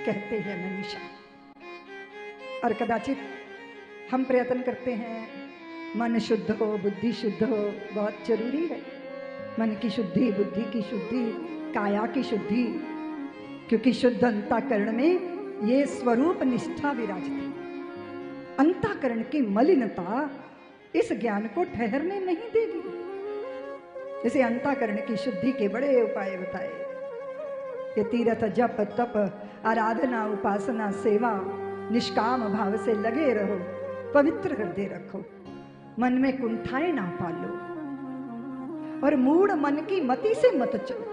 कहते हैं मनीषा। और कदाचित हम प्रयत्न करते हैं मन शुद्ध हो, बुद्धि शुद्ध हो, बहुत जरूरी है मन की शुद्धि, बुद्धि की शुद्धि, काया की शुद्धि, क्योंकि शुद्ध अंतःकरण में ये स्वरूप निष्ठा विराजती। अंतःकरण की मलिनता इस ज्ञान को ठहरने नहीं देगी। जैसे अंतःकरण की शुद्धि के बड़े उपाय बताए, ये तीर्थ जप तप आराधना उपासना सेवा निष्काम भाव से लगे रहो, पवित्र हृदय रखो, मन में कुंठाएं ना पालो और मूढ़ मन की मति से मत चलो।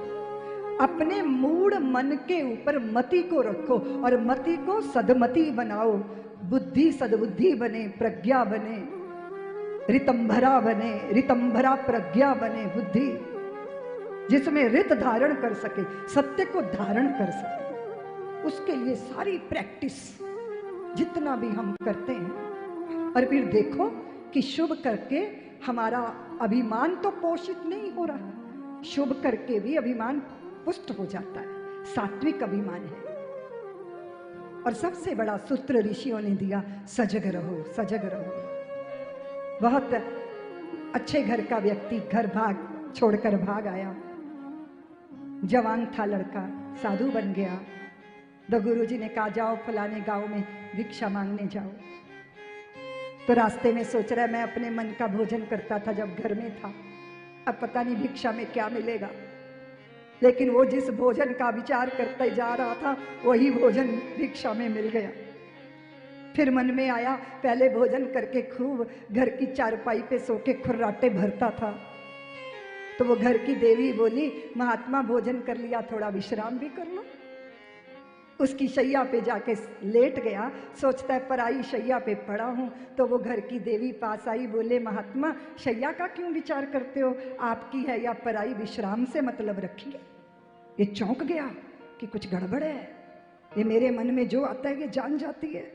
अपने मूढ़ मन के ऊपर मति को रखो और मति को सदमति बनाओ। बुद्धि सदबुद्धि बने, प्रज्ञा बने, ऋतंभरा बने, ऋतंभरा प्रज्ञा बने बुद्धि, जिसमें ऋत धारण कर सके, सत्य को धारण कर सके। उसके लिए सारी प्रैक्टिस जितना भी हम करते हैं। और फिर देखो कि शुभ करके हमारा अभिमान तो पोषित नहीं हो रहा, शुभ करके भी अभिमान पुष्ट हो जाता है, सात्विक अभिमान है। और सबसे बड़ा सूत्र ऋषियों ने दिया, सजग रहो, सजग रहो। बहुत अच्छे घर का व्यक्ति घर छोड़कर भाग आया, जवान था लड़का, साधु बन गया। तो गुरुजी ने कहा जाओ फलाने गांव में भिक्षा मांगने जाओ। तो रास्ते में सोच रहा है मैं अपने मन का भोजन करता था जब घर में था, अब पता नहीं भिक्षा में क्या मिलेगा। लेकिन वो जिस भोजन का विचार करते जा रहा था वही भोजन भिक्षा में मिल गया। फिर मन में आया पहले भोजन करके खूब घर की चारपाई पे सो के खुर्राटे भरता था। तो वो घर की देवी बोली महात्मा भोजन कर लिया, थोड़ा विश्राम भी कर लो। उसकी शैया पे जाके लेट गया, सोचता है पराई शैया पे पड़ा हूं। तो वो घर की देवी पास आई, बोले महात्मा शैया का क्यों विचार करते हो, आपकी है या पराई, विश्राम से मतलब रखिए। ये चौंक गया कि कुछ गड़बड़ है, ये मेरे मन में जो आता है ये जान जाती है।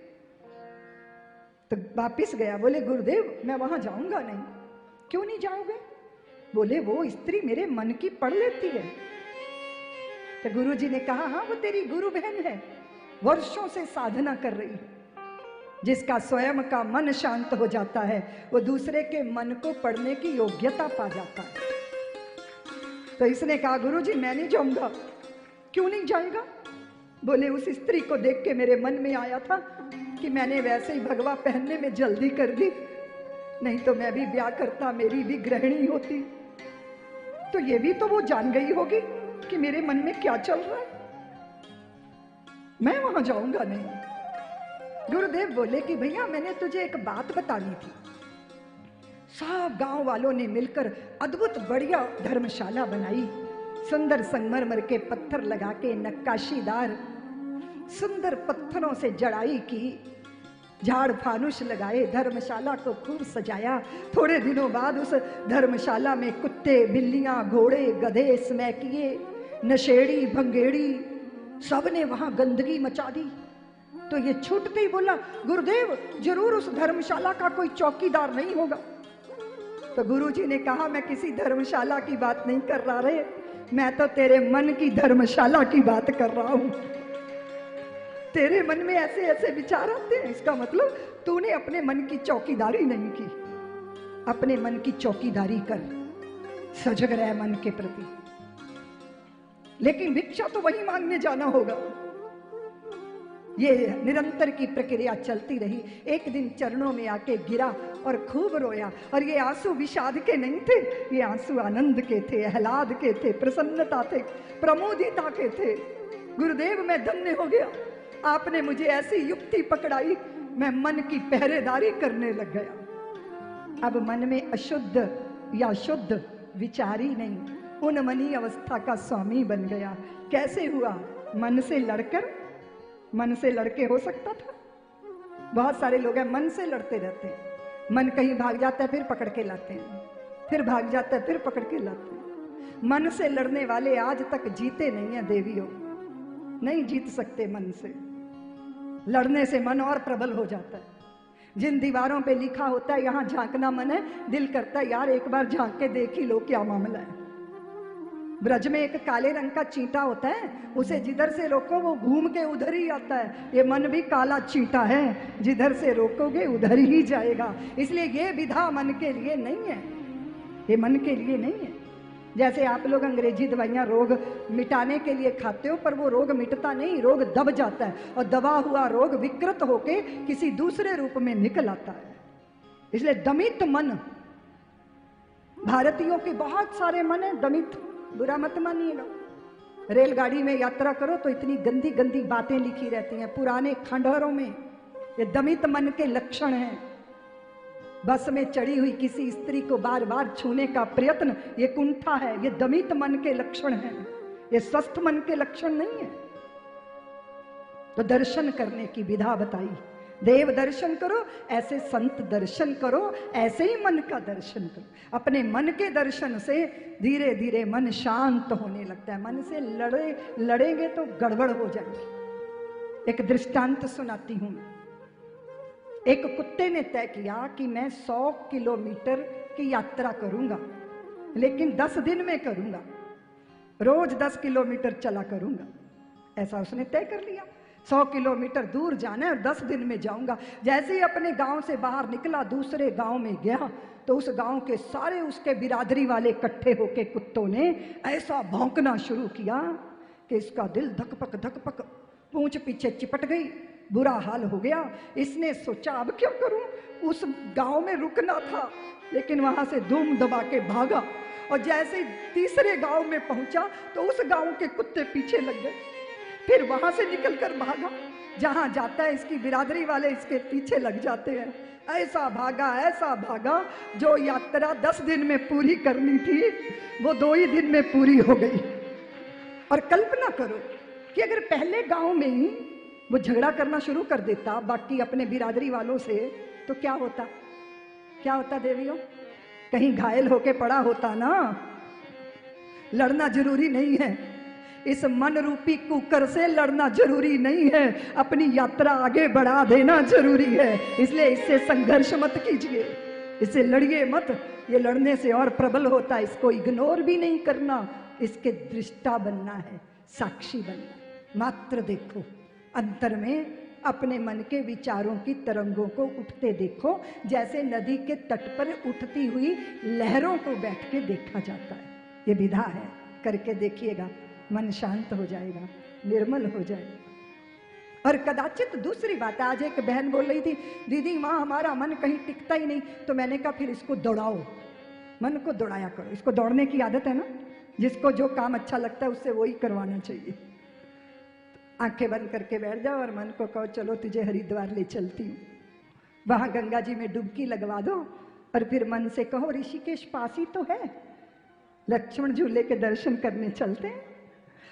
तो वापिस गया, बोले गुरुदेव मैं वहां जाऊंगा नहीं। क्यों नहीं जाओगे? बोले वो स्त्री मेरे मन की पढ़ लेती है। तो गुरुजी ने कहा हाँ वो तेरी गुरु बहन है, वर्षों से साधना कर रही है। जिसका स्वयं का मन शांत हो जाता है वो दूसरे के मन को पढ़ने की योग्यता पा जाता है। तो इसने कहा गुरुजी मैं नहीं जाऊंगा। क्यों नहीं जाएगा? बोले उस स्त्री को देख के मेरे मन में आया था कि मैंने वैसे ही भगवा पहनने में जल्दी कर दी, नहीं तो मैं भी ब्याह करता, मेरी भी गृहिणी होती। तो ये भी तो वो जान गई होगी कि मेरे मन में क्या चल रहा है, मैं वहां जाऊंगा नहीं। गुरुदेव बोले कि भैया मैंने तुझे एक बात बतानी थी। सब गांव वालों ने मिलकर अद्भुत बढ़िया धर्मशाला बनाई, सुंदर संगमरमर के पत्थर लगा के नक्काशीदार सुंदर पत्थरों से जड़ाई की, झाड़ फानुष लगाए, धर्मशाला को खूब सजाया। थोड़े दिनों बाद उस धर्मशाला में कुत्ते बिल्लियां घोड़े गधे स्मैकिए नशेड़ी भंगेड़ी सब ने वहां गंदगी मचा दी। तो ये छूटते ही बोला गुरुदेव जरूर उस धर्मशाला का कोई चौकीदार नहीं होगा। तो गुरुजी ने कहा मैं किसी धर्मशाला की बात नहीं कर रहा रे, मैं तो तेरे मन की धर्मशाला की बात कर रहा हूं। तेरे मन में ऐसे ऐसे विचार आते हैं, इसका मतलब तूने अपने मन की चौकीदारी नहीं की। अपने मन की चौकीदारी कर, सजग रह मन के प्रति। लेकिन भिक्षा तो वही मांगने जाना होगा। ये निरंतर की प्रक्रिया चलती रही। एक दिन चरणों में आके गिरा और खूब रोया। और ये आंसू विषाद के नहीं थे, ये आंसू आनंद के थे, आह्लाद के थे, प्रसन्नता थे, प्रमोदिता के थे। गुरुदेव मैं धन्य हो गया, आपने मुझे ऐसी युक्ति पकड़ाई, मैं मन की पहरेदारी करने लग गया। अब मन में अशुद्ध या शुद्ध विचार ही नहीं, उन्मनी अवस्था का स्वामी बन गया। कैसे हुआ? मन से लड़कर। मन से लड़के हो सकता था? बहुत सारे लोग हैं मन से लड़ते रहते हैं। मन कहीं भाग जाता है फिर पकड़ के लाते हैं, फिर भाग जाता है फिर पकड़ के लाते हैं। मन से लड़ने वाले आज तक जीते नहीं है देवियों, नहीं जीत सकते मन से। लड़ने से मन और प्रबल हो जाता है। जिन दीवारों पे लिखा होता है यहाँ झांकना मन है, दिल करता है यार एक बार झांक के देख ही लो क्या मामला है। ब्रज में एक काले रंग का चींटा होता है, उसे जिधर से रोको वो घूम के उधर ही आता है। ये मन भी काला चींटा है, जिधर से रोकोगे उधर ही जाएगा। इसलिए ये विधा मन के लिए नहीं है, ये मन के लिए नहीं है। जैसे आप लोग अंग्रेजी दवाइयाँ रोग मिटाने के लिए खाते हो, पर वो रोग मिटता नहीं, रोग दब जाता है, और दबा हुआ रोग विकृत होके किसी दूसरे रूप में निकल आता है। इसलिए दमित मन, भारतीयों के बहुत सारे मन है दमित, बुरा मत मानिए लोग। रेलगाड़ी में यात्रा करो तो इतनी गंदी गंदी बातें लिखी रहती हैं पुराने खंडहरों में, ये दमित मन के लक्षण हैं। बस में चढ़ी हुई किसी स्त्री को बार बार छूने का प्रयत्न, ये कुंठा है, ये दमित मन के लक्षण है, ये स्वस्थ मन के लक्षण नहीं है। तो दर्शन करने की विधा बताई, देव दर्शन करो, ऐसे संत दर्शन करो, ऐसे ही मन का दर्शन करो। अपने मन के दर्शन से धीरे धीरे मन शांत होने लगता है। मन से लड़ेंगे तो गड़बड़ हो जाएगी। एक दृष्टांत सुनाती हूं। एक कुत्ते ने तय किया कि मैं 100 किलोमीटर की यात्रा करूंगा, लेकिन 10 दिन में करूंगा, रोज 10 किलोमीटर चला करूंगा। ऐसा उसने तय कर लिया। 100 किलोमीटर दूर जाना है और 10 दिन में जाऊंगा। जैसे ही अपने गांव से बाहर निकला, दूसरे गांव में गया तो उस गांव के सारे उसके बिरादरी वाले इकट्ठे होके कुत्तों ने ऐसा भौंकना शुरू किया कि इसका दिल धक पक पूंछ पीछे चिपट गई, बुरा हाल हो गया। इसने सोचा अब क्या करूं, उस गांव में रुकना था, लेकिन वहां से धूम दबा के भागा, और जैसे ही तीसरे गांव में पहुंचा तो उस गांव के कुत्ते पीछे लग गए। फिर वहां से निकलकर भागा, जहां जाता है इसकी बिरादरी वाले इसके पीछे लग जाते हैं। ऐसा भागा, जो यात्रा 10 दिन में पूरी करनी थी वो 2 ही दिन में पूरी हो गई। और कल्पना करो कि अगर पहले गांव में ही वो झगड़ा करना शुरू कर देता बाकी अपने बिरादरी वालों से, तो क्या होता देवियों? कहीं घायल होके पड़ा होता ना। लड़ना जरूरी नहीं है, इस मन रूपी कुकर से लड़ना जरूरी नहीं है, अपनी यात्रा आगे बढ़ा देना जरूरी है। इसलिए इससे संघर्ष मत कीजिए, इससे लड़िए मत। ये लड़ने से और प्रबल होता है। इसको इग्नोर भी नहीं करना, इसके दृष्टा बनना है, साक्षी बनना है। मात्र देखो, अंतर में अपने मन के विचारों की तरंगों को उठते देखो, जैसे नदी के तट पर उठती हुई लहरों को बैठ के देखा जाता है। ये विधा है, करके देखिएगा, मन शांत हो जाएगा, निर्मल हो जाएगा। और कदाचित दूसरी बात, आज एक बहन बोल रही थी, दीदी माँ हमारा मन कहीं टिकता ही नहीं। तो मैंने कहा फिर इसको दौड़ाओ, मन को दौड़ाया करो। इसको दौड़ने की आदत है ना, जिसको जो काम अच्छा लगता है उससे वही करवाना चाहिए। आंखें बंद करके बैठ जाओ और मन को कहो चलो तुझे हरिद्वार ले चलती हूँ, वहां गंगा जी में डुबकी लगवा दो, और फिर मन से कहो ऋषिकेश पास ही तो है, लक्ष्मण झूले के दर्शन करने चलते हैं।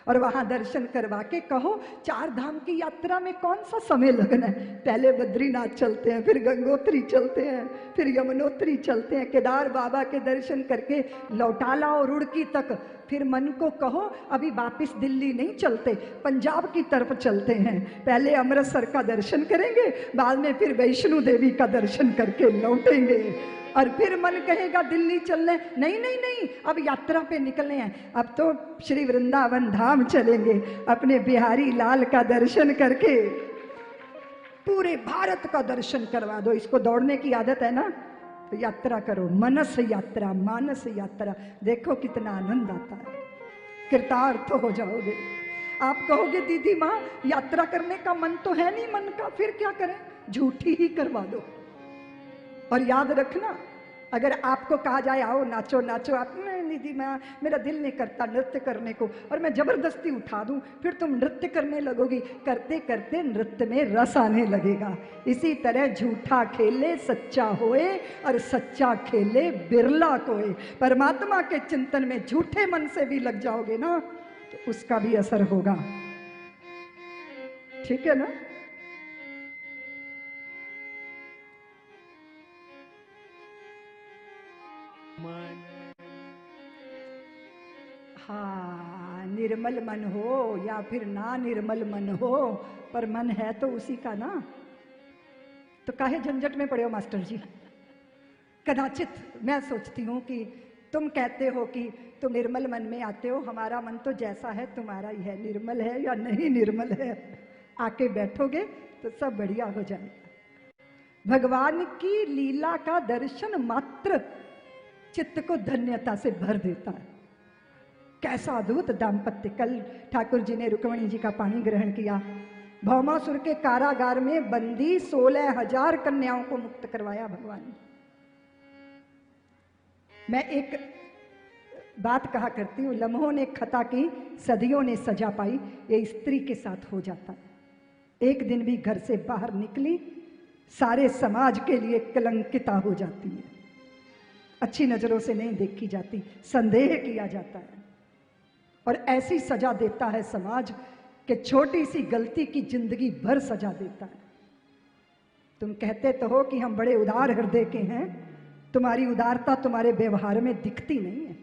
और वहां दर्शन करवा के कहो 4 धाम की यात्रा में कौन सा समय लगना है, पहले बद्रीनाथ चलते हैं, फिर गंगोत्री चलते हैं, फिर यमुनोत्री चलते हैं, केदार बाबा के दर्शन करके लौटा लाओ रुड़की तक। फिर मन को कहो अभी वापिस दिल्ली नहीं चलते, पंजाब की तरफ चलते हैं, पहले अमृतसर का दर्शन करेंगे, बाद में फिर वैष्णो देवी का दर्शन करके लौटेंगे। और फिर मन कहेगा दिल्ली चलने, नहीं, अब यात्रा पे निकलने हैं, अब तो श्री वृंदावन धाम चलेंगे, अपने बिहारी लाल का दर्शन करके पूरे भारत का दर्शन करवा दो। इसको दौड़ने की आदत है ना, तो यात्रा करो, मनस यात्रा, मानस यात्रा, देखो कितना आनंद आता है, कृतार्थ हो जाओगे। आप कहोगे दीदी माँ यात्रा करने का मन तो है नहीं मन का, फिर क्या करें? झूठी ही करवा दो। और याद रखना, अगर आपको कहा जाए आओ नाचो नाचो, आप नहीं दीदी माँ मेरा दिल नहीं करता नृत्य करने को, और मैं जबरदस्ती उठा दूं, फिर तुम नृत्य करने लगोगी, करते करते नृत्य में रस आने लगेगा। इसी तरह झूठा खेले सच्चा होए, और सच्चा खेले बिरला कोए। परमात्मा के चिंतन में झूठे मन से भी लग जाओगे ना, तो उसका भी असर होगा। ठीक है ना? हाँ, निर्मल मन हो या फिर ना निर्मल मन हो, पर मन है तो उसी का ना, तो काहे झंझट में पड़े हो मास्टर जी। कदाचित मैं सोचती हूँ कि तुम कहते हो कि तुम निर्मल मन में आते हो, हमारा मन तो जैसा है तुम्हारा ही है, निर्मल है या नहीं निर्मल है, आके बैठोगे तो सब बढ़िया हो जाएगा। भगवान की लीला का दर्शन मात्र चित्त को धन्यता से भर देता है। कैसा अद्भुत दाम्पत्य। कल ठाकुर जी ने रुक्मणी जी का पानी ग्रहण किया। भौमासुर के कारागार में बंदी 16,000 कन्याओं को मुक्त करवाया भगवान ने। मैं एक बात कहा करती हूँ, लम्हों ने खता की सदियों ने सजा पाई, ये स्त्री के साथ हो जाता है। एक दिन भी घर से बाहर निकली सारे समाज के लिए कलंकिता हो जाती है, अच्छी नजरों से नहीं देखी जाती, संदेह किया जाता है। और ऐसी सजा देता है समाज कि छोटी सी गलती की जिंदगी भर सजा देता है। तुम कहते तो हो कि हम बड़े उदार हृदय के हैं, तुम्हारी उदारता तुम्हारे व्यवहार में दिखती नहीं है।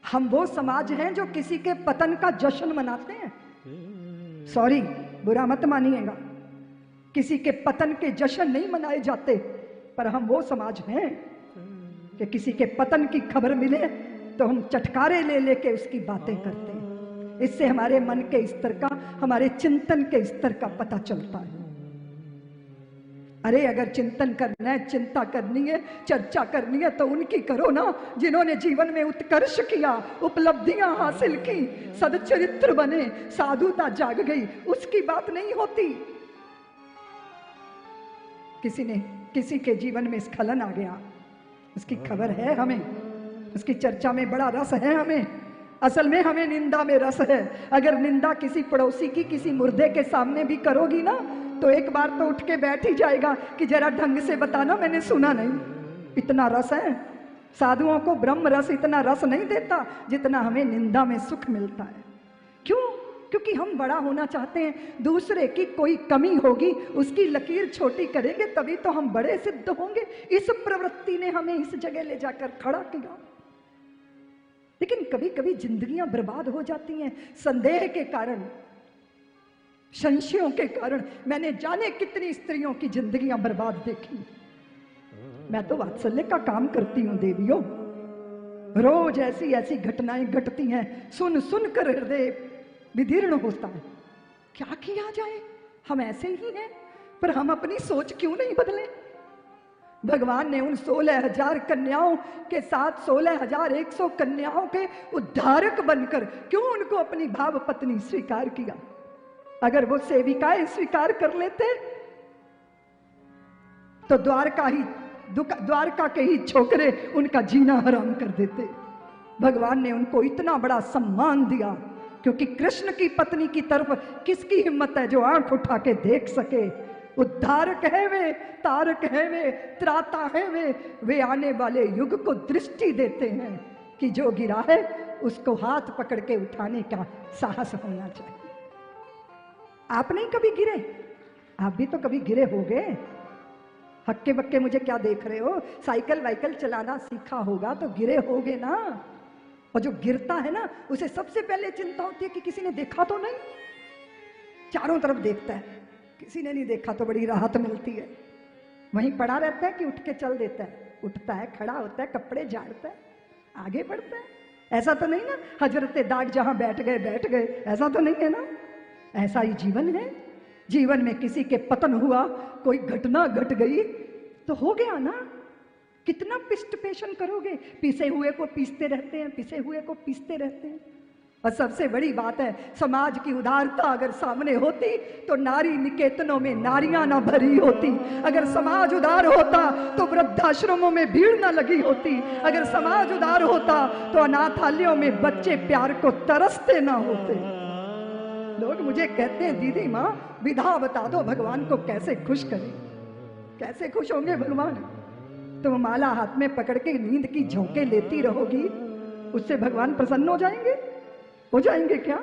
हम वो समाज हैं जो किसी के पतन का जश्न मनाते हैं। सॉरी, बुरा मत मानिएगा, किसी के पतन के जश्न नहीं मनाए जाते, पर हम वो समाज हैं कि किसी के पतन की खबर मिले तो हम चटकारे ले लेके उसकी बातें करते हैं। इससे हमारे मन के स्तर का, हमारे चिंतन के स्तर का पता चलता है। अरे अगर चिंतन करना है, चिंता करनी है, चर्चा करनी है तो उनकी करो ना जिन्होंने जीवन में उत्कर्ष किया, उपलब्धियां हासिल की, सदचरित्र बने, साधुता जाग गई, उसकी बात नहीं होती। किसी के जीवन में स्खलन आ गया, उसकी खबर है हमें, उसकी चर्चा में बड़ा रस है हमें। असल में हमें निंदा में रस है। अगर निंदा किसी पड़ोसी की, किसी मुर्दे के सामने भी करोगी ना तो एक बार तो उठ के बैठ ही जाएगा कि जरा ढंग से बताना, मैंने सुना नहीं। इतना रस है। साधुओं को ब्रह्म रस इतना रस नहीं देता जितना हमें निंदा में सुख मिलता है। क्यों? क्योंकि हम बड़ा होना चाहते हैं। दूसरे की कोई कमी होगी उसकी लकीर छोटी करेंगे तभी तो हम बड़े सिद्ध होंगे। इस प्रवृत्ति ने हमें इस जगह ले जाकर खड़ा किया। लेकिन कभी कभी जिंदगियां बर्बाद हो जाती हैं संदेह के कारण, संशयों के कारण। मैंने जाने कितनी स्त्रियों की जिंदगियां बर्बाद देखी। मैं तो वात्सल्य का काम करती हूं देवियों, रोज ऐसी ऐसी घटनाएं घटती हैं, सुन सुन कर हृदय विदीर्ण होता है। क्या किया जाए, हम ऐसे ही हैं, पर हम अपनी सोच क्यों नहीं बदले। भगवान ने उन 16,000 कन्याओं के साथ 16,100 कन्याओं के उद्धारक बनकर क्यों उनको अपनी भाव पत्नी स्वीकार किया। अगर वो सेविकाएं स्वीकार कर लेते तो द्वारका के ही छोकरे उनका जीना हराम कर देते। भगवान ने उनको इतना बड़ा सम्मान दिया क्योंकि कृष्ण की पत्नी की तरफ किसकी हिम्मत है जो आंख उठा के देख सके। उद्धारक है वे, तारक है वे, त्राता है वे आने वाले युग को दृष्टि देते हैं कि जो गिरा है उसको हाथ पकड़ के उठाने का साहस होना चाहिए। आप नहीं कभी गिरे? आप भी तो कभी गिरे होगे। हक्के बक्के मुझे क्या देख रहे हो? साइकिल वाइकल चलाना सीखा होगा तो गिरे होगे ना। और जो गिरता है ना उसे सबसे पहले चिंता होती है कि किसी ने देखा तो नहीं। चारों तरफ देखता है, किसी ने नहीं देखा तो बड़ी राहत मिलती है। वहीं पड़ा रहता है कि उठ के चल देता है, उठता है, खड़ा होता है, कपड़े झाड़ता है, आगे बढ़ता है। ऐसा तो नहीं ना हजरते दाग जहां बैठ गए, ऐसा तो नहीं है ना। ऐसा ही जीवन है। जीवन में किसी के पतन हुआ, कोई घटना घट गई तो हो गया ना। कितना पिष्ट पेशन करोगे? पीसे हुए को पीसते रहते हैं, पिसे हुए को पीसते रहते हैं। और सबसे बड़ी बात है, समाज की उदारता अगर सामने होती तो नारी निकेतनों में नारियां ना भरी होती। अगर समाज उदार होता तो वृद्धाश्रमों में भीड़ ना लगी होती। अगर समाज उदार होता तो अनाथालयों में बच्चे प्यार को तरसते ना होते। लोग मुझे कहते हैं दीदी माँ विधा बता दो भगवान को कैसे खुश करें। कैसे खुश होंगे भगवान? तुम माला हाथ में पकड़ के नींद की झोंके लेती रहोगी, उससे भगवान प्रसन्न हो जाएंगे? हो जाएंगे क्या?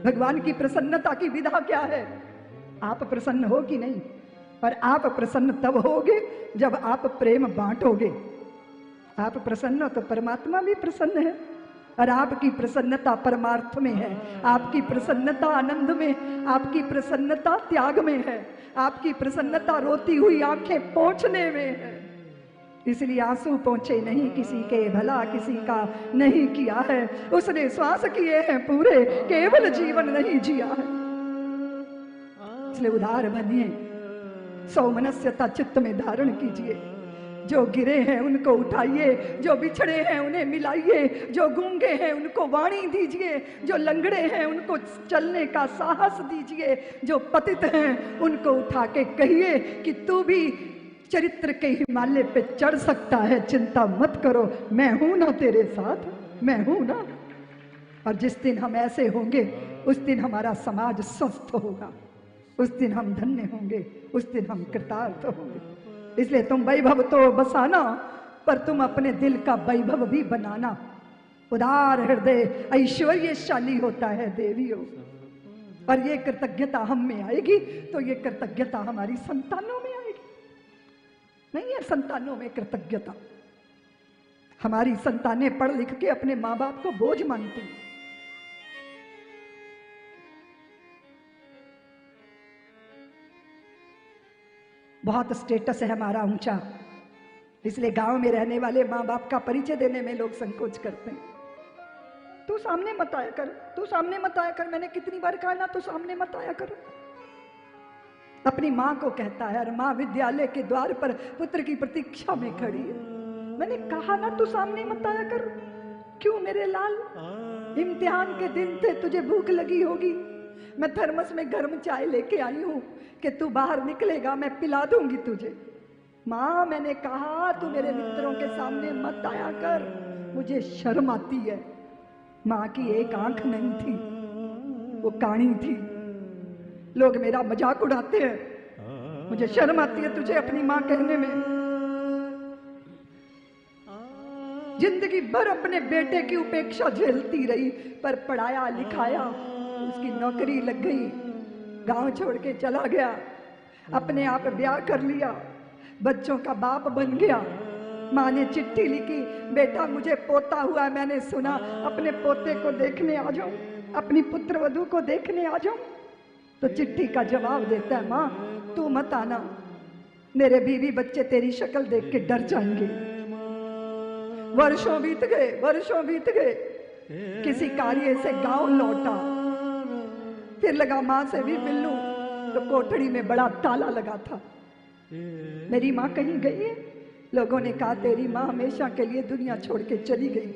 भगवान की प्रसन्नता की विधा क्या है? आप प्रसन्न हो कि नहीं? और आप प्रसन्न तब होगे जब आप प्रेम बांटोगे। आप प्रसन्न हो तो परमात्मा भी प्रसन्न है। और आपकी प्रसन्नता परमार्थ में है, आपकी प्रसन्नता आनंद में, आपकी प्रसन्नता त्याग में है, आपकी प्रसन्नता रोती हुई आंखें पोंछने में है। इसलिए आंसू पहुंचे नहीं किसी के, भला किसी का नहीं किया है उसने, श्वास किए हैं पूरे, केवल जीवन नहीं जिया है। इसलिए उदार बनिए, सौमनस्यता चित्त में धारण कीजिए। जो गिरे हैं उनको उठाइए, जो बिछड़े हैं उन्हें मिलाइए, जो गूंगे हैं उनको वाणी दीजिए, जो लंगड़े हैं उनको चलने का साहस दीजिए, जो पतित हैं उनको उठा के कहिए कि तू भी चरित्र के हिमालय पे चढ़ सकता है, चिंता मत करो, मैं हूं ना तेरे साथ, मैं हूं ना। और जिस दिन हम ऐसे होंगे उस दिन हमारा समाज स्वस्थ होगा, उस दिन हम धन्य होंगे, उस दिन हम कृतार्थ होंगे। इसलिए तुम वैभव तो बसाना, पर तुम अपने दिल का वैभव भी बनाना। उदार हृदय ऐश्वर्यशाली होता है देवियों, और ये कृतज्ञता हम में आएगी तो ये कृतज्ञता हमारी संतानों में आएगी। नहीं है संतानों में कृतज्ञता। हमारी संतानें पढ़ लिख के अपने माँ बाप को बोझ मानती हैं। बहुत स्टेटस है हमारा ऊंचा, इसलिए गांव में रहने वाले माँ बाप का परिचय देने में लोग संकोच करते हैं। तू सामने मत आया कर, तू सामने मत आया कर, मैंने कितनी बार कहा ना तू सामने मत आया कर। अपनी माँ को कहता है, और माँ विद्यालय के द्वार पर पुत्र की प्रतीक्षा में खड़ी है। मैंने कहा ना तू सामने मत आया कर। क्यों मेरे लाल? इम्तिहान के दिन थे, तुझे भूख लगी होगी, मैं थर्मस में गर्म चाय लेके आई हूं कि तू बाहर निकलेगा मैं पिला दूंगी तुझे। माँ मैंने कहा तू मेरे मित्रों के सामने मत आया कर, मुझे शर्म आती है। माँ की एक आंख नहीं थी, वो काणी थी। लोग मेरा मजाक उड़ाते हैं, मुझे शर्म आती है तुझे अपनी माँ कहने में। जिंदगी भर अपने बेटे की उपेक्षा झेलती रही, पर पढ़ाया लिखाया, उसकी नौकरी लग गई, गांव छोड़ के चला गया, अपने आप ब्याह कर लिया, बच्चों का बाप बन गया। माँ ने चिट्ठी लिखी, बेटा मुझे पोता हुआ, मैंने सुना, अपने पोते को देखने आ जाऊं, अपनी पुत्रवधू को देखने आ जाऊं। तो चिट्ठी का जवाब देता है, माँ तू मत आना, मेरे बीवी बच्चे तेरी शक्ल देख के डर जाएंगे। वर्षों बीत गए, वर्षों बीत गए, किसी कार्य से गांव लौटा, फिर लगा माँ से भी मिल लूं, तो कोठड़ी में बड़ा ताला लगा था। मेरी माँ कहीं गई है? लोगों ने कहा तेरी माँ हमेशा के लिए दुनिया छोड़ के चली गई,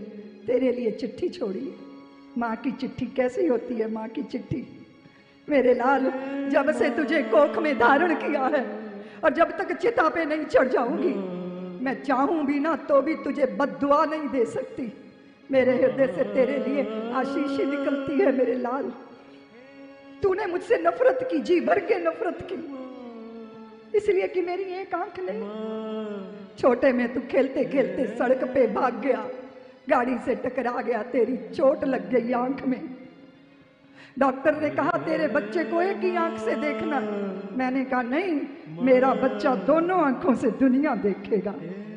तेरे लिए चिट्ठी छोड़ी। माँ की चिट्ठी कैसी होती है? माँ की चिट्ठी, मेरे लाल जब से तुझे कोख में धारण किया है और जब तक चिता पे नहीं चढ़ जाऊंगी, मैं चाहूं भी ना तो भी तुझे बद्दुआ नहीं दे सकती। मेरे हृदय से तेरे लिए आशीष ही निकलती है मेरे लाल। तूने मुझसे नफरत की, जी भर के नफरत की, इसलिए कि मेरी एक आंख नहीं। छोटे में तू खेलते खेलते सड़क पे भाग गया, गाड़ी से टकरा गया, तेरी चोट लग गई आंख में। डॉक्टर ने कहा तेरे बच्चे को एक ही आंख से देखना। मैंने कहा नहीं, मेरा बच्चा दोनों आंखों से दुनिया देखेगा।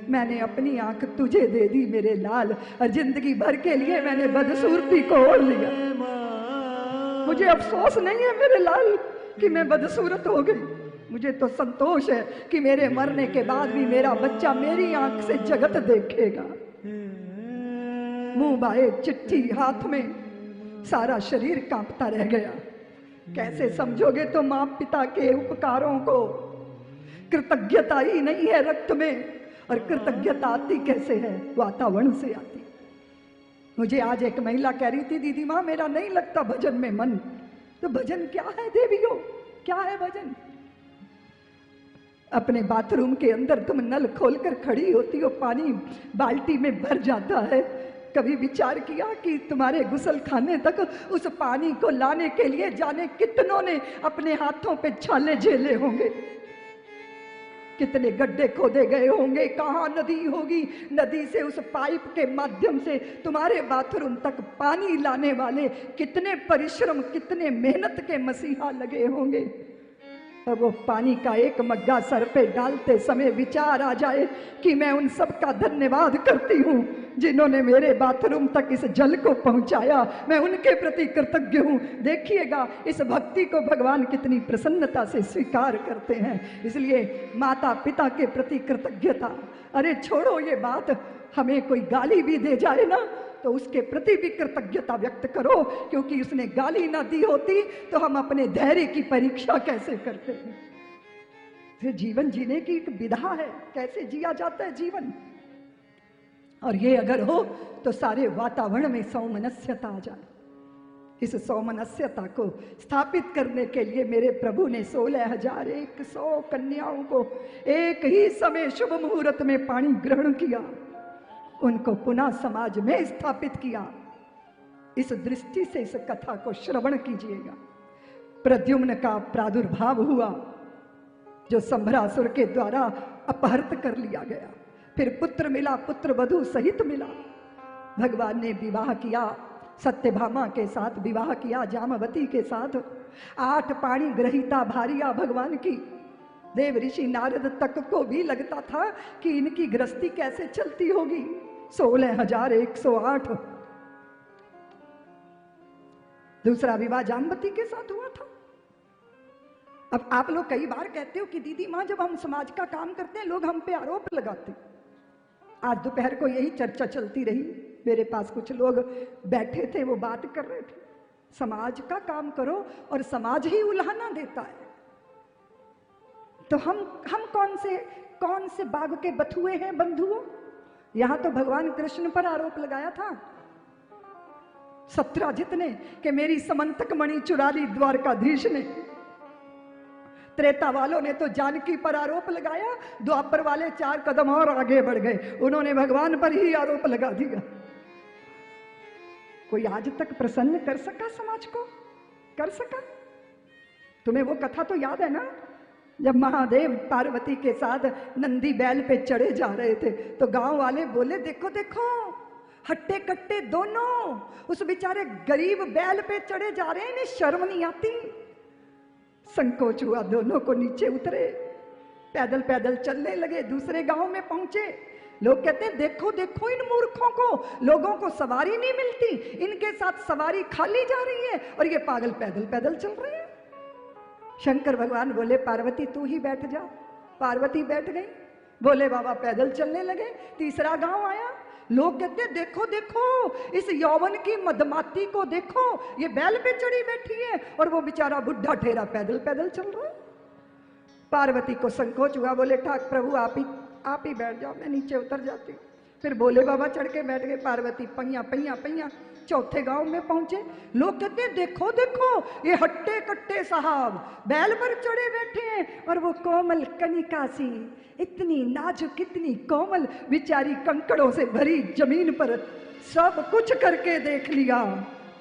मैंने अपनी आंख तुझे दे दी मेरे लाल, और जिंदगी भर के लिए मैंने बदसूरती को ओढ़ लिया। मुझे अफसोस नहीं है मेरे लाल कि मैं बदसूरत हो गई, मुझे तो संतोष है कि मेरे मरने के बाद भी मेरा बच्चा मेरी आंख से जगत देखेगा। मुंह बाए चिट्ठी हाथ में, सारा शरीर कांपता रह गया। कैसे समझोगे तो माँ पिता के उपकारों को? कृतज्ञता ही नहीं है रक्त में, और कृतज्ञता आती कैसे है? वातावरण से आती। मुझे आज एक महिला कह रही थी, दीदी माँ मेरा नहीं लगता भजन में मन। तो भजन क्या है देवियों, क्या है भजन? अपने बाथरूम के अंदर तुम नल खोलकर खड़ी होती हो, पानी बाल्टी में भर जाता है। कभी विचार किया कि तुम्हारे गुसल खाने तक उस पानी को लाने के लिए जाने कितनों ने अपने हाथों पे छाले झेले होंगे, कितने गड्ढे खोदे गए होंगे, कहाँ नदी होगी, नदी से उस पाइप के माध्यम से तुम्हारे बाथरूम तक पानी लाने वाले कितने परिश्रम, कितने मेहनत के मसीहा लगे होंगे। और वो पानी का एक मग्गा सर पे डालते समय विचार आ जाए कि मैं उन सब का धन्यवाद करती हूँ जिन्होंने मेरे बाथरूम तक इस जल को पहुंचाया, मैं उनके प्रति कृतज्ञ हूँ। देखिएगा इस भक्ति को भगवान कितनी प्रसन्नता से स्वीकार करते हैं। इसलिए माता पिता के प्रति कृतज्ञता, अरे छोड़ो ये बात, हमें कोई गाली भी दे जाए ना तो उसके प्रति भी कृतज्ञता व्यक्त करो, क्योंकि उसने गाली ना दी होती तो हम अपने धैर्य की परीक्षा कैसे करते हैं। ये जीवन जीने की एक विधा है, कैसे जिया जाता है जीवन। और ये अगर हो तो सारे वातावरण में सौमनस्यता आ जाए। इस सौमनस्यता को स्थापित करने के लिए मेरे प्रभु ने 16,100 कन्याओं को एक ही समय शुभ मुहूर्त में पानी ग्रहण किया, उनको पुनः समाज में स्थापित किया। इस दृष्टि से इस कथा को श्रवण कीजिएगा। प्रद्युम्न का प्रादुर्भाव हुआ जो संभरासुर के द्वारा अपहृत कर लिया गया, फिर पुत्र मिला, पुत्र वधू सहित मिला। भगवान ने विवाह किया, सत्यभामा के साथ विवाह किया, जामवती के साथ। 8 पाणी ग्रहिता भारिया भगवान की। देव ऋषि नारद तक को भी लगता था कि इनकी गृहस्थी कैसे चलती होगी। 16,108। दूसरा विवाह जामवती के साथ हुआ था। अब आप लोग कई बार कहते हो कि दीदी माँ जब हम समाज का काम करते हैं लोग हम पे आरोप लगाते। आज दोपहर को यही चर्चा चलती रही, मेरे पास कुछ लोग बैठे थे, वो बात कर रहे थे समाज का काम करो और समाज ही उल्हाना देता है। तो हम कौन से बाग के बथुए हैं बंधुओं। यहां तो भगवान कृष्ण पर आरोप लगाया था सत्यजित ने कि मेरी समंतक मणि चुरा ली द्वारकाधीश ने। त्रेता वालों ने तो जानकी पर आरोप लगाया, द्वापर वाले 4 कदम और आगे बढ़ गए, उन्होंने भगवान पर ही आरोप लगा दिया। कोई आज तक प्रसन्न कर सका समाज को? कर सका? तुम्हें वो कथा तो याद है ना, जब महादेव पार्वती के साथ नंदी बैल पे चढ़े जा रहे थे तो गांव वाले बोले देखो देखो हट्टे कट्टे दोनों उस बेचारे गरीब बैल पे चढ़े जा रहे हैं, इन्हें शर्म नहीं आती। संकोच हुआ, दोनों को नीचे उतरे, पैदल पैदल चलने लगे, दूसरे गांव में पहुंचे। लोग कहते हैं देखो देखो इन मूर्खों को, लोगों को सवारी नहीं मिलती, इनके साथ सवारी खाली जा रही है और ये पागल पैदल पैदल चल रहे हैं। शंकर भगवान बोले पार्वती तू ही बैठ जा। पार्वती बैठ गई, बोले बाबा पैदल चलने लगे। तीसरा गांव आया, लोग कहते देखो देखो इस यौवन की मदमाती को देखो, ये बैल पे चढ़ी बैठी है और वो बेचारा बुढ़ा ठेरा पैदल पैदल चल रहा है। पार्वती को संकोच हुआ, बोले ठाक प्रभु आप ही बैठ जाओ, मैं नीचे उतर जाती हूँ। फिर बोले बाबा चढ़ के बैठ गए। पार्वती पैया पैया पैया। चौथे गांव में पहुंचे, लोग कहते हैं देखो देखो ये हट्टे कट्टे साहब बैल पर चढ़े बैठे हैं और वो कोमल कनिका सी इतनी नाजुक इतनी कोमल बेचारी कंकड़ों से भरी जमीन पर सब कुछ करके देख लिया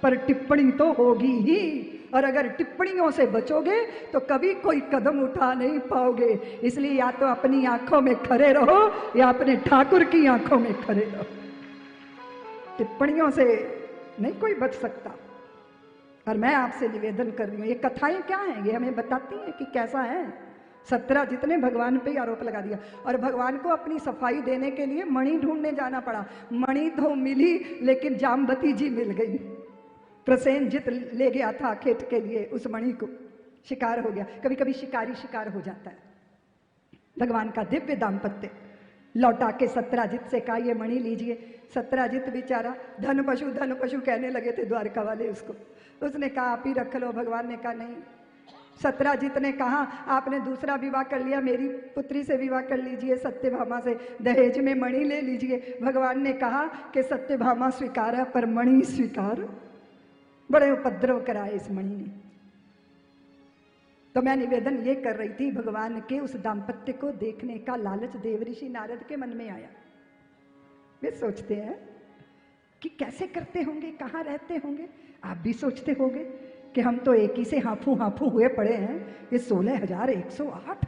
पर टिप्पणी तो होगी ही, और अगर टिप्पणियों से बचोगे तो कभी कोई कदम उठा नहीं पाओगे। इसलिए या तो अपनी आंखों में खड़े रहो या अपने ठाकुर की आंखों में खड़े रहो। टिप्पणियों से नहीं कोई बच सकता। और मैं आपसे निवेदन कर रही हूँ, ये कथाएं क्या हैं, ये हमें बताती हैं कि कैसा है। सत्यजित ने भगवान पे आरोप लगा दिया और भगवान को अपनी सफाई देने के लिए मणि ढूंढने जाना पड़ा। मणि तो मिली लेकिन जामवती जी मिल गई। प्रसेनजित ले गया था खेत के लिए उस मणि को, शिकार हो गया। कभी कभी शिकारी शिकार हो जाता है। भगवान का दिव्य दाम्पत्य लौटा के सत्यजित से कहा ये मणि लीजिए। सत्यजित बेचारा धन पशु कहने लगे थे द्वारका वाले उसको। उसने कहा आप ही रख लो। भगवान ने कहा नहीं। सत्यजित ने कहा आपने दूसरा विवाह कर लिया, मेरी पुत्री से विवाह कर लीजिए, सत्यभामा से दहेज में मणि ले लीजिए। भगवान ने कहा कि सत्यभामा स्वीकार है पर मणि स्वीकार। बड़े उपद्रव कराए इस मणि ने। तो मैं निवेदन ये कर रही थी, भगवान के उस दाम्पत्य को देखने का लालच देव ऋषि नारद के मन में आया। वे सोचते हैं कि कैसे करते होंगे, कहाँ रहते होंगे। आप भी सोचते होंगे कि हम तो एक ही से हाफू हाफू हुए पड़े हैं, ये 16,108।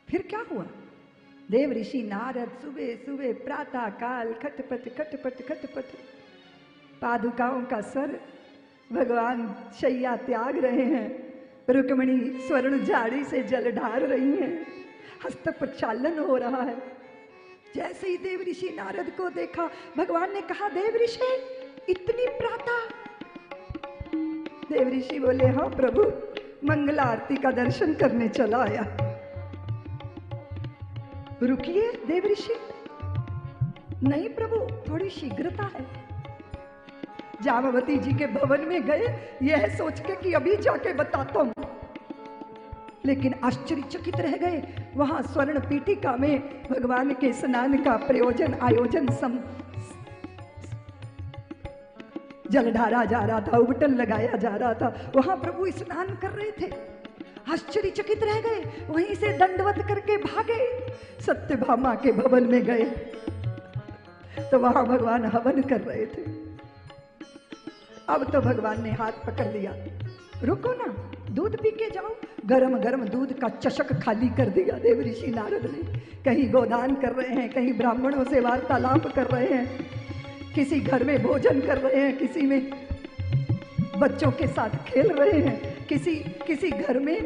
फिर क्या हुआ? देव ऋषि नारद सुबह सुबह प्रातः काल खटपट खटपट खटपट पादुकाओं का सर भगवान शैया त्याग रहे हैं। रुक्मिणी स्वर्ण झाड़ी से जल ढार रही हैं, हस्त प्रचालन हो रहा है। जैसे ही देव ऋषि नारद को देखा, भगवान ने कहा, देव ऋषि इतनी प्रातः? देव ऋषि बोले, हाँ प्रभु, मंगला आरती का दर्शन करने चला आया। रुकिए देव ऋषि। नहीं प्रभु, थोड़ी शीघ्रता है। जामवती जी के भवन में गए यह सोच के कि अभी जाके बताता हूं, लेकिन आश्चर्यचकित रह गए। वहां स्वर्ण पीठिका में भगवान के स्नान का आयोजन जल ढारा जा रहा था, उबटन लगाया जा रहा था। वहां प्रभु स्नान कर रहे थे, आश्चर्यचकित रह गए। वहीं से दंडवत करके भागे, सत्यभामा के भवन में गए तो वहां भगवान हवन कर रहे थे। अब तो भगवान ने हाथ पकड़ लिया, रुको ना, दूध पी के जाओ। गरम गरम दूध का चषक खाली कर दिया देव ऋषि नारद ने। कहीं गोदान कर रहे हैं, कहीं ब्राह्मणों से वार्तालाप कर रहे हैं, किसी घर में भोजन कर रहे हैं, किसी में बच्चों के साथ खेल रहे हैं, किसी घर में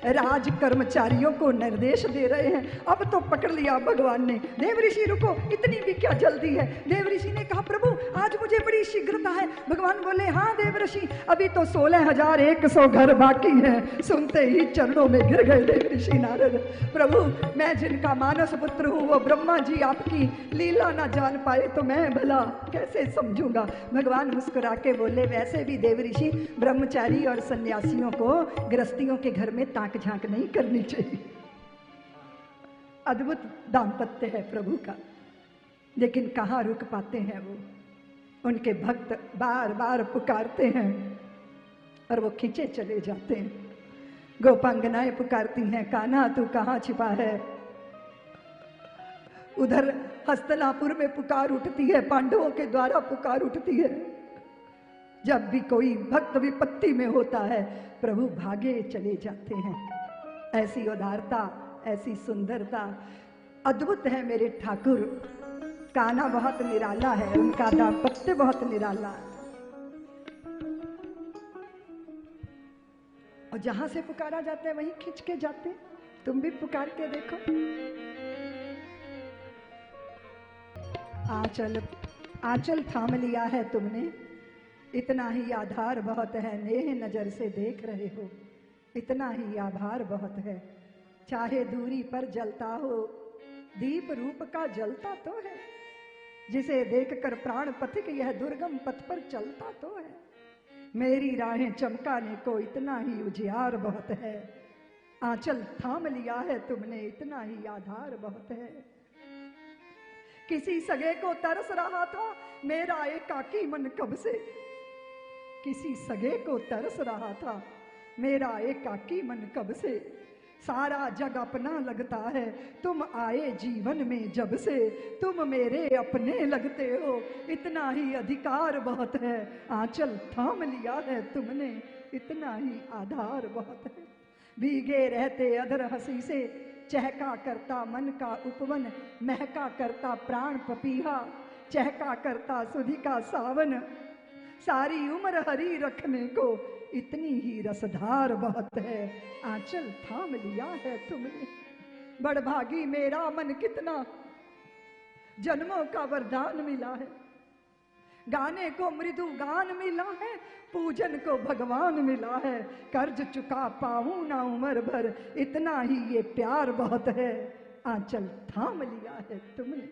राज कर्मचारियों को निर्देश दे रहे हैं। अब तो पकड़ लिया भगवान ने। देव ऋषि रुको, इतनी भी क्या जल्दी है? देव ऋषि ने कहा, प्रभु आज मुझे बड़ी शीघ्रता है। भगवान बोले, हाँ देव ऋषि, अभी तो 16,100 घर बाकी हैं। सुनते ही चरणों में गिर गए देव ऋषि नारद। प्रभु, मैं जिनका मानस पुत्र हूँ वो ब्रह्मा जी आपकी लीला ना जान पाए तो मैं भला कैसे समझूंगा? भगवान मुस्कुरा के बोले, वैसे भी देव ऋषि, ब्रह्मचारी और सन्यासियों को गृहस्थियों के घर में झांक नहीं करनी चाहिए। अद्भुत दाम्पत्य है प्रभु का, लेकिन कहाँ रुक पाते हैं वो। उनके भक्त बार बार पुकारते हैं और वो खींचे चले जाते हैं। गोपांगनाएं पुकारती हैं, कान्हा तू कहाँ छिपा है? उधर हस्तनापुर में पुकार उठती है, पांडवों के द्वारा पुकार उठती है। जब भी कोई भक्त विपत्ति में होता है, प्रभु भागे चले जाते हैं। ऐसी उदारता, ऐसी सुंदरता अद्भुत है मेरे ठाकुर। कान्हा बहुत निराला है, उनका दाम्पत्य बहुत निराला है। और जहां से पुकारा जाता है वहीं खींच के जाते हैं। तुम भी पुकार के देखो। आंचल थाम लिया है तुमने, इतना ही आधार बहुत है। नेह नजर से देख रहे हो, इतना ही आभार बहुत है। चाहे दूरी पर जलता हो, दीप रूप का जलता तो है। जिसे देखकर प्राण पथिक यह दुर्गम पथ पर चलता तो है। मेरी राहें चमकाने को इतना ही उजियार बहुत है। आंचल थाम लिया है तुमने, इतना ही आधार बहुत है। किसी सगे को तरस रहा था मेरा एकाकी मन कब से। किसी सगे को तरस रहा था मेरा एकाकी मन कब से। सारा जग अपना लगता है, तुम आए जीवन में जब से। तुम मेरे अपने लगते हो, इतना ही अधिकार बहुत है। आंचल थाम लिया है तुमने, इतना ही आधार बहुत है। भीगे रहते अधर हंसी से चहका करता मन का उपवन। महका करता प्राण पपीहा, चहका करता सुधि का सावन। सारी उम्र हरी रखने को इतनी ही रसधार बहुत है। आंचल थाम लिया है तुमने। बड़भागी मेरा मन कितना, जन्मों का वरदान मिला है। गाने को मृदु गान मिला है, पूजन को भगवान मिला है। कर्ज चुका पाऊं ना उम्र भर, इतना ही ये प्यार बहुत है। आंचल थाम लिया है तुमने।